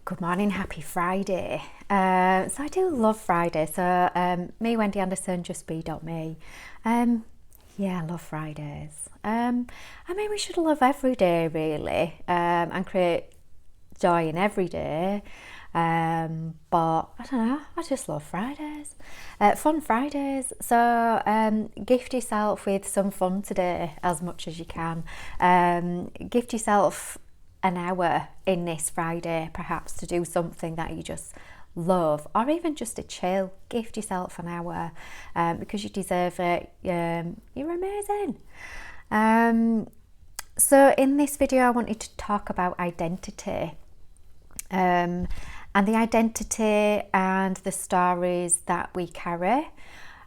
Good morning, happy Friday. So I do love Friday. So me, Wendy Anderson, just be.me. Yeah, I love Fridays. I mean, we should love every day really, and create joy in every day. But I don't know, I just love Fridays. Fun Fridays. So gift yourself with some fun today as much as you can. Gift yourself an hour in this Friday perhaps to do something that you just love, or even just a chill. Gift yourself an hour because you deserve it. You're amazing. So in this video I wanted to talk about identity, and the identity and the stories that we carry.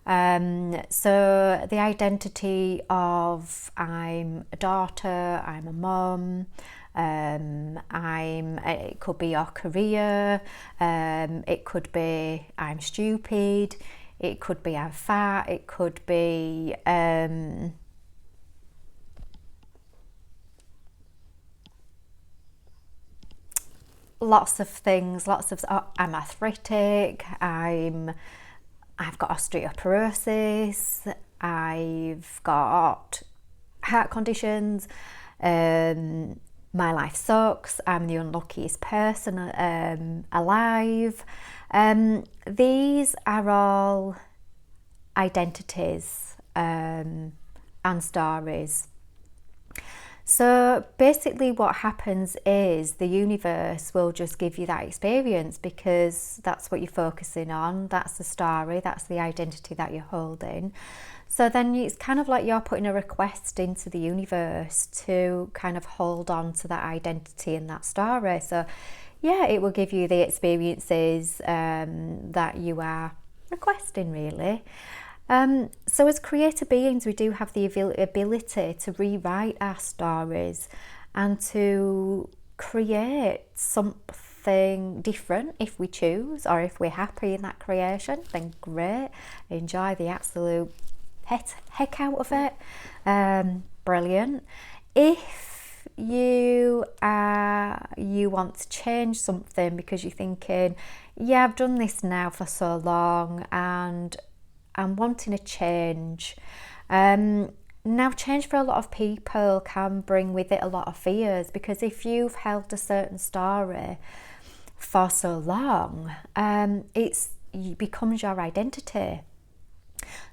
So the identity of I'm a daughter, I'm a mum, it could be your career, it could be I'm stupid, it could be I'm fat, it could be lots of things, I'm arthritic, I've got osteoporosis, I've got heart conditions, my life sucks, I'm the unluckiest person alive. These are all identities and stories. So basically what happens is the universe will just give you that experience because that's what you're focusing on, that's the story, that's the identity that you're holding. So then it's kind of like you're putting a request into the universe to kind of hold on to that identity and that story. So yeah, it will give you the experiences that you are requesting really. So as creator beings, we do have the ability to rewrite our stories and to create something different if we choose, or if we're happy in that creation, then great, enjoy the absolute heck out of it. Brilliant. If you want to change something because you're thinking, yeah, I've done this now for so long and I'm wanting a change. Now change for a lot of people can bring with it a lot of fears, because if you've held a certain story for so long, it becomes your identity.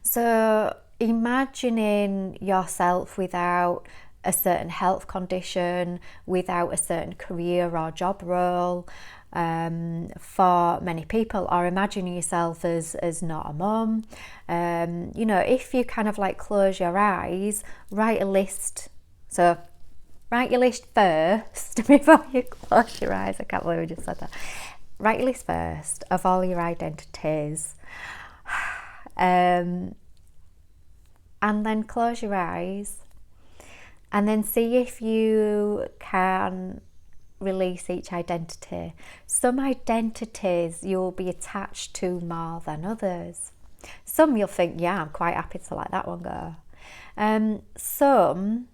So imagining yourself without a certain health condition, without a certain career or job role, for many people, or imagining yourself as not a mum. You know, if you kind of like close your eyes, write a list. So write your list first before you close your eyes. I can't believe I just said that. Write your list first of all your identities. And then close your eyes and then see if you can release each identity. Some identities you'll be attached to more than others. Some you'll think, yeah, I'm quite happy to let that one go. Some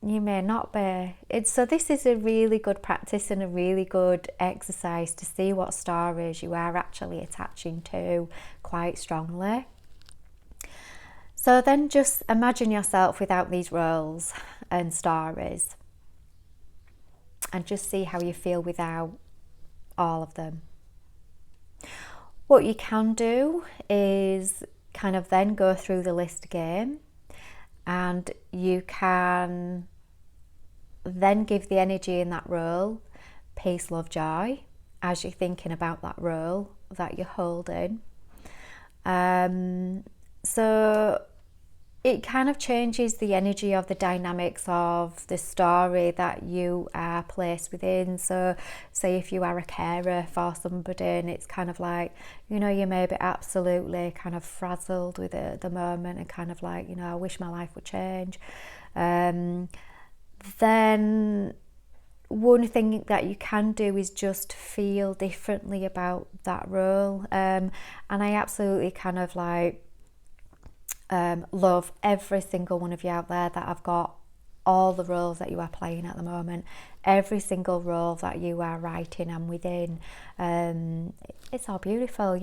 you may not be. So this is a really good practice and a really good exercise to see what stories you are actually attaching to quite strongly. So then just imagine yourself without these roles and stories, and just see how you feel without all of them. What you can do is kind of then go through the list again, and you can then give the energy in that role peace, love, joy as you're thinking about that role that you're holding. So it kind of changes the energy of the dynamics of the story that you are placed within. So say if you are a carer for somebody and it's kind of like, you know, you may be absolutely kind of frazzled with the moment and kind of like, you know, I wish my life would change. Then one thing that you can do is just feel differently about that role. And I absolutely kind of like love every single one of you out there that have got all the roles that you are playing at the moment. every single role that you are writing and within. It's all beautiful.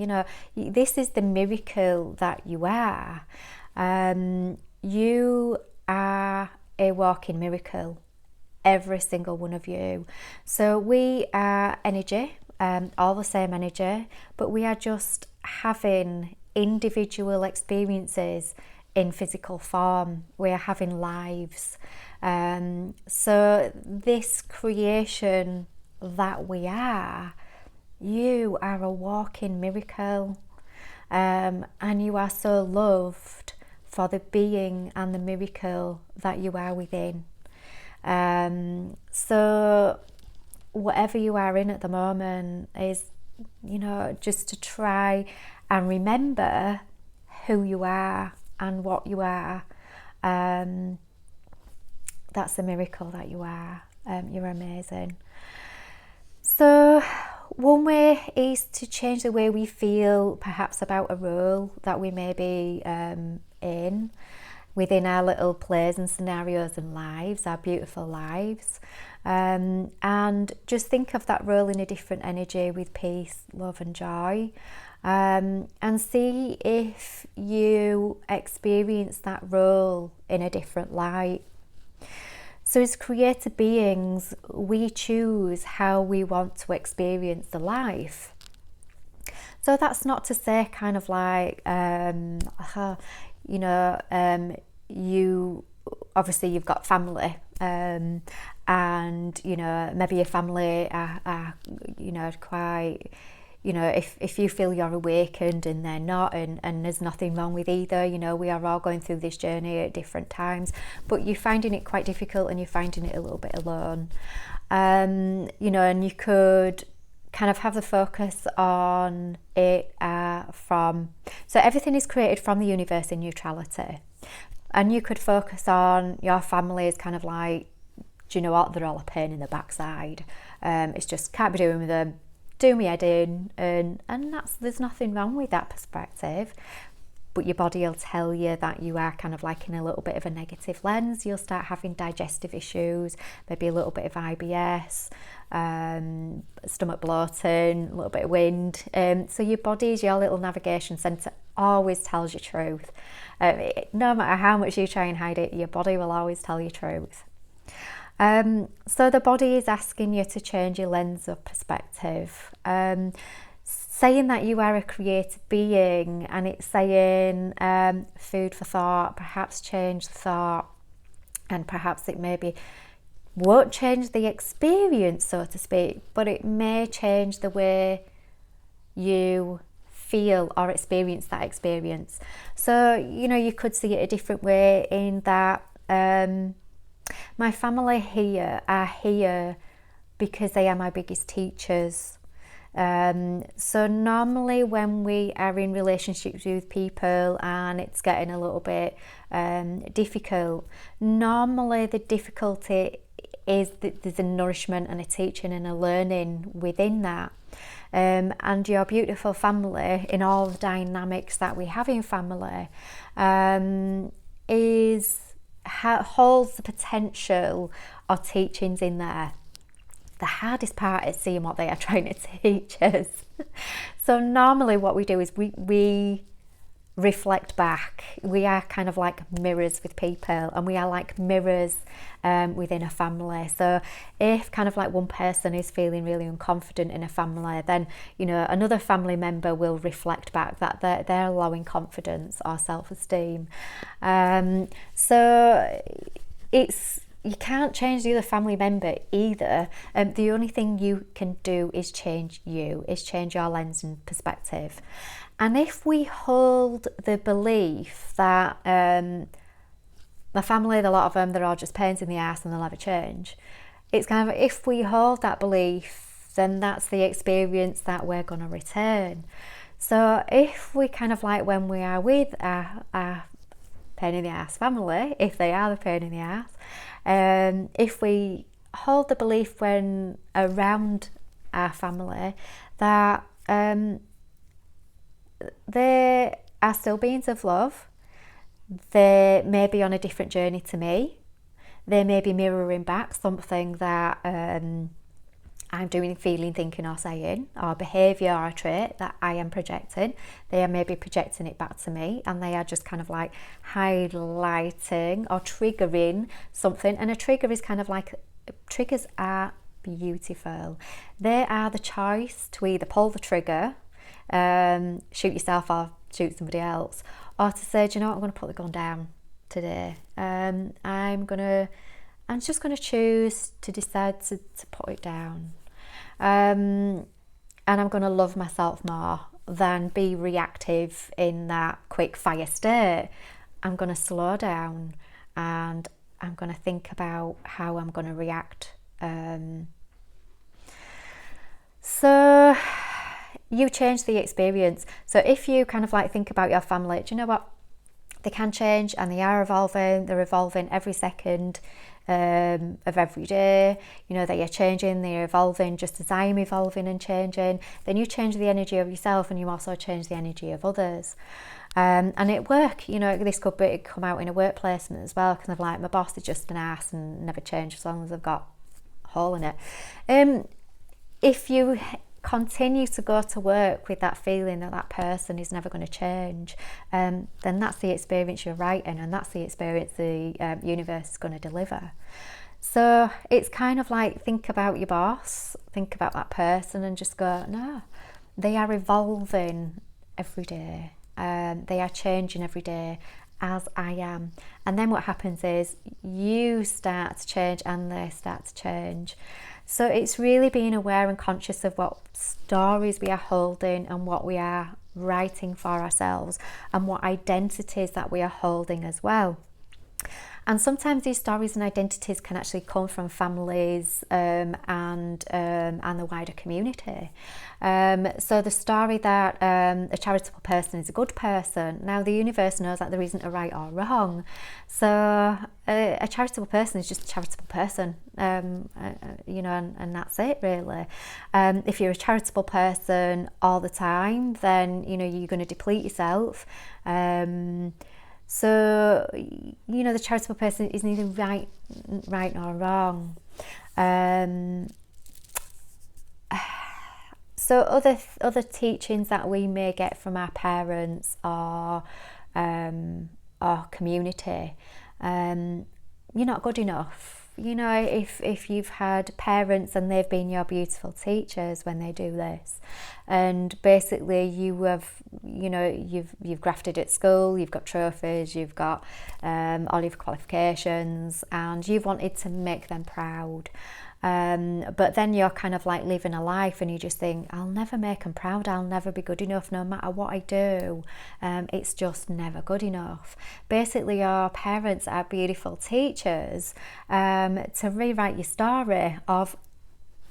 This is the miracle that you are. You are a walking miracle, every single one of you. So we are energy, all the same energy, but we are just having individual experiences in physical form. We are having lives. So this creation that we are, you are a walking miracle, and you are so loved for the being and the miracle that you are within. So whatever you are in at the moment is, just to try and remember who you are and what you are. That's the miracle that you are. You're amazing. So one way is to change the way we feel perhaps about a role that we may be in within our little plays and scenarios and lives, our beautiful lives. And just think of that role in a different energy with peace, love and joy. And see if you experience that role in a different light. So as creative beings, we choose how we want to experience the life. So that's not to say kind of like, you obviously you've got family, and maybe your family are quite, if you feel you're awakened and they're not, and there's nothing wrong with either. We are all going through this journey at different times, but you're finding it quite difficult and you're finding it a little bit alone. And you could kind of have the focus on it so everything is created from the universe in neutrality, and you could focus on your family as kind of like, do you know what, they're all a pain in the backside. It's just can't be doing with them, do me head in, and there's nothing wrong with that perspective. But your body will tell you that you are kind of like in a little bit of a negative lens. You'll start having digestive issues, maybe a little bit of IBS, stomach bloating, a little bit of wind. So your body's your little navigation centre, always tells you truth. No matter how much you try and hide it, your body will always tell you truth. So the body is asking you to change your lens of perspective. Saying that you are a creative being, and it's saying food for thought, perhaps change the thought, and perhaps it maybe won't change the experience, so to speak, but it may change the way you feel or experience that experience. So, you could see it a different way in that my family here are here because they are my biggest teachers. So normally when we are in relationships with people and it's getting a little bit difficult, normally the difficulty is that there's a nourishment and a teaching and a learning within that. And your beautiful family, in all the dynamics that we have in family, holds the potential of teachings in there. The hardest part is seeing what they are trying to teach us. So normally what we do is we reflect back. We are kind of like mirrors with people, and we are like mirrors within a family. So if kind of like one person is feeling really unconfident in a family, then another family member will reflect back that they're allowing confidence or self-esteem. So you can't change the other family member either. The only thing you can do is change your lens and perspective. And if we hold the belief that the family, a lot of them, they're all just pains in the ass and they'll never change, it's kind of, if we hold that belief, then that's the experience that we're going to return. So if we kind of like, when we are with our pain in the ass family, if they are the pain in the ass, if we hold the belief when around our family that they are still beings of love, they may be on a different journey to me, They may be mirroring back something that I'm doing, feeling, thinking or saying, or behaviour or a trait that I am projecting. They are maybe projecting it back to me, and they are just kind of like highlighting or triggering something. And a trigger is kind of like, triggers are beautiful. They are the choice to either pull the trigger, shoot yourself or shoot somebody else, or to say, do you know what, I'm going to put the gun down today. I'm just going to choose to decide to put it down. And I'm going to love myself more than be reactive in that quick fire state. I'm going to slow down and I'm going to think about how I'm going to react. So you change the experience. So if you kind of like think about your family, do you know what? They can change and they are evolving. They're evolving every second of every day. You know, they are changing, they're evolving just as I am evolving and changing. Then you change the energy of yourself and you also change the energy of others. And at work, you know, this could come out in a work placement as well, kind of like, my boss is just an ass and never change as long as I've got a hole in it. If you continue to go to work with that feeling that that person is never going to change, then that's the experience you're writing, and that's the experience the universe is going to deliver. So it's kind of like, think about your boss, think about that person and just go, no, they are evolving every day. They are changing every day, as I am. And then what happens is you start to change and they start to change. So it's really being aware and conscious of what stories we are holding and what we are writing for ourselves and what identities that we are holding as well. And sometimes these stories and identities can actually come from families and the wider community. So the story that a charitable person is a good person, now the universe knows that there isn't a right or wrong. So a charitable person is just a charitable person, you know, and that's it really. If you're a charitable person all the time, then, you know, you're going to deplete yourself. So, you know, the charitable person is neither right nor wrong. So other teachings that we may get from our parents or community, you're not good enough. You know, if you've had parents and they've been your beautiful teachers when they do this, and basically you have, you know, you've grafted at school, you've got trophies, you've got all your qualifications, and you've wanted to make them proud. But then you're kind of like living a life and you just think, I'll never make them proud, I'll never be good enough no matter what I do. It's just never good enough. Basically, your parents are beautiful teachers to rewrite your story of,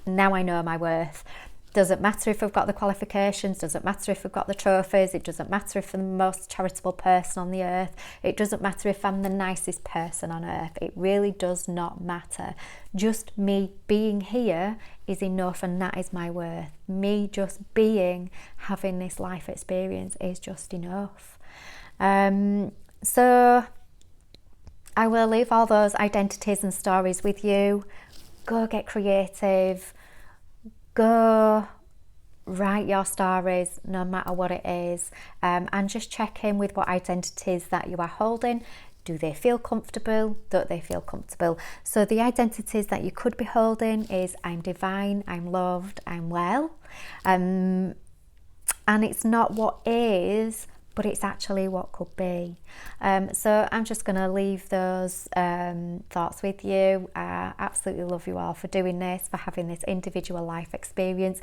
now I know my worth. Doesn't matter if I've got the qualifications, doesn't matter if I've got the trophies, it doesn't matter if I'm the most charitable person on the earth, it doesn't matter if I'm the nicest person on earth, it really does not matter. Just me being here is enough, and that is my worth. Me just being, having this life experience is just enough. So I will leave all those identities and stories with you. Go get creative. Go write your stories no matter what it is, and just check in with what identities that you are holding. Do they feel comfortable? Don't they feel comfortable? So the identities that you could be holding is, I'm divine, I'm loved, I'm well. And it's not what is, but it's actually what could be. So I'm just going to leave those thoughts with you. I absolutely love you all for doing this, for having this individual life experience.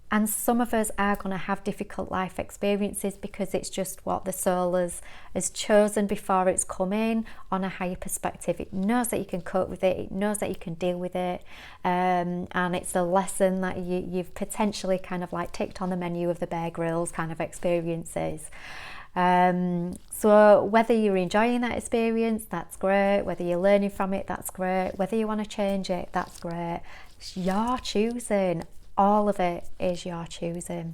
And some of us are going to have difficult life experiences because it's just what the soul has chosen before it's come in on a higher perspective. It knows that you can cope with it. It knows that you can deal with it. And it's a lesson that you've potentially kind of like ticked on the menu of the Bear Grylls kind of experiences. So whether you're enjoying that experience, that's great. Whether you're learning from it, that's great. Whether you want to change it, that's great. It's your choosing. All of it is your choosing.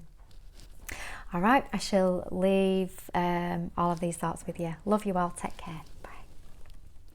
All right, I shall leave all of these thoughts with you. Love you all. Take care.